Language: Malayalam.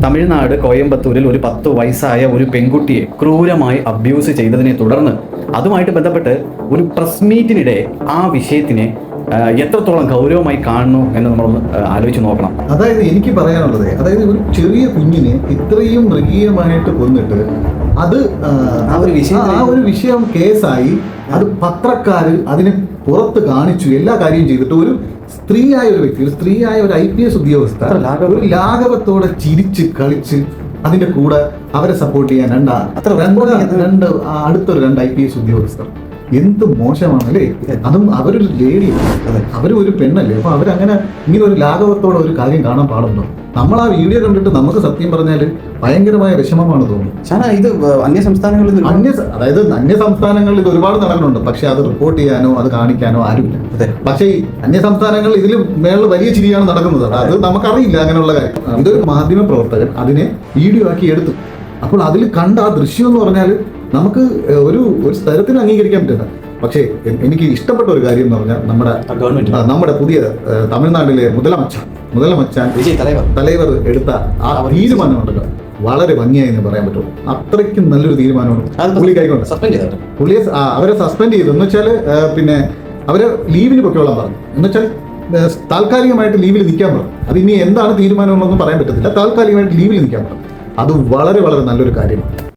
തമിഴ്നാട് കോയമ്പത്തൂരിൽ ഒരു 10 വയസ്സായ ഒരു പെൺകുട്ടിയെ ക്രൂരമായി അബ്യൂസ് ചെയ്തതിനെ തുടർന്ന് അതുമായിട്ട് ബന്ധപ്പെട്ട് ഒരു പ്രസ് മീറ്റിനിടെ ആ വിഷയത്തിനെ എത്രത്തോളം ഗൗരവമായി കാണുന്നു എന്ന് നമ്മളൊന്ന് ആലോചിച്ച് നോക്കണം. അതായത് എനിക്ക് പറയാനുള്ളത്, അതായത് ഒരു ചെറിയ കുഞ്ഞിനെ ഇത്രയും മൃഗീയമായിട്ട് കൊന്നിട്ട് അത് ആ ഒരു വിഷയം കേസായി, അത് പത്രക്കാര് അതിനെ പുറത്ത് കാണിച്ചു, എല്ലാ കാര്യവും ചെയ്തിട്ട് ഒരു സ്ത്രീയായ ഒരു വ്യക്തി, ഒരു സ്ത്രീയായ ഒരു IPS ഉദ്യോഗസ്ഥ ഒരു ലാഘവത്തോടെ ചിരിച്ച് കളിച്ച് അതിന്റെ കൂടെ അവരെ സപ്പോർട്ട് ചെയ്യാൻ അടുത്തൊരു 2 IPS ഉദ്യോഗസ്ഥർ. എന്ത് മോശമാണ് അല്ലേ? അതും അവരൊരു ലേഡിയാണ്, അവരും ഒരു പെണ്ണല്ലേ. അപ്പൊ അവരങ്ങനെ ഇങ്ങനെ ഒരു ലാഘവത്തോടെ ഒരു കാര്യം കാണാൻ പാടുണ്ടോ? നമ്മൾ ആ വീഡിയോ കണ്ടിട്ട് നമുക്ക് സത്യം പറഞ്ഞാൽ ഭയങ്കരമായ വിഷമമാണ് തോന്നുന്നത്. ഇത് അന്യ സംസ്ഥാനങ്ങളിൽ ഇത് ഒരുപാട് നടക്കുന്നുണ്ട്, പക്ഷെ അത് റിപ്പോർട്ട് ചെയ്യാനോ അത് കാണിക്കാനോ ആരുമില്ല. പക്ഷേ ഈ അന്യ സംസ്ഥാനങ്ങളിൽ ഇതിൽ മേളിൽ വലിയ ചിരിയാണ് നടക്കുന്നത്. അത് നമുക്കറിയില്ല അങ്ങനെയുള്ള കാര്യം. ഇതൊരു മാധ്യമ പ്രവർത്തകൻ അതിനെ വീഡിയോ ആക്കി എടുത്തു. അപ്പോൾ അതിൽ കണ്ട ആ ദൃശ്യം എന്ന് പറഞ്ഞാൽ നമുക്ക് ഒരു സ്ഥലത്തിന് അംഗീകരിക്കാൻ പറ്റില്ല. പക്ഷേ എനിക്ക് ഇഷ്ടപ്പെട്ട ഒരു കാര്യം എന്ന് പറഞ്ഞാൽ നമ്മുടെ പുതിയ തമിഴ്നാട്ടിലെ മുതലമച്ചാൻ തലൈവർ എടുത്ത ആ തീരുമാനമുണ്ടല്ലോ, വളരെ ഭംഗിയായി എന്ന് പറയാൻ പറ്റുള്ളൂ. അത്രയ്ക്കും നല്ലൊരു തീരുമാനമാണ് പുള്ളി കൈക്കൊണ്ട്. പുള്ളിയെ അവരെ സസ്പെൻഡ് ചെയ്തു എന്ന് വെച്ചാൽ പിന്നെ അവരെ ലീവിന് പൊക്കോളാൻ പറഞ്ഞു. എന്ന് വെച്ചാൽ താൽക്കാലികമായിട്ട് ലീവിൽ നിൽക്കാൻ പറഞ്ഞു. അത് ഇനി എന്താണ് തീരുമാനങ്ങളൊന്നും പറയാൻ പറ്റത്തില്ല. താൽക്കാലികമായിട്ട് ലീവിൽ നിൽക്കാൻ പറഞ്ഞു. അത് വളരെ വളരെ നല്ലൊരു കാര്യമാണ്.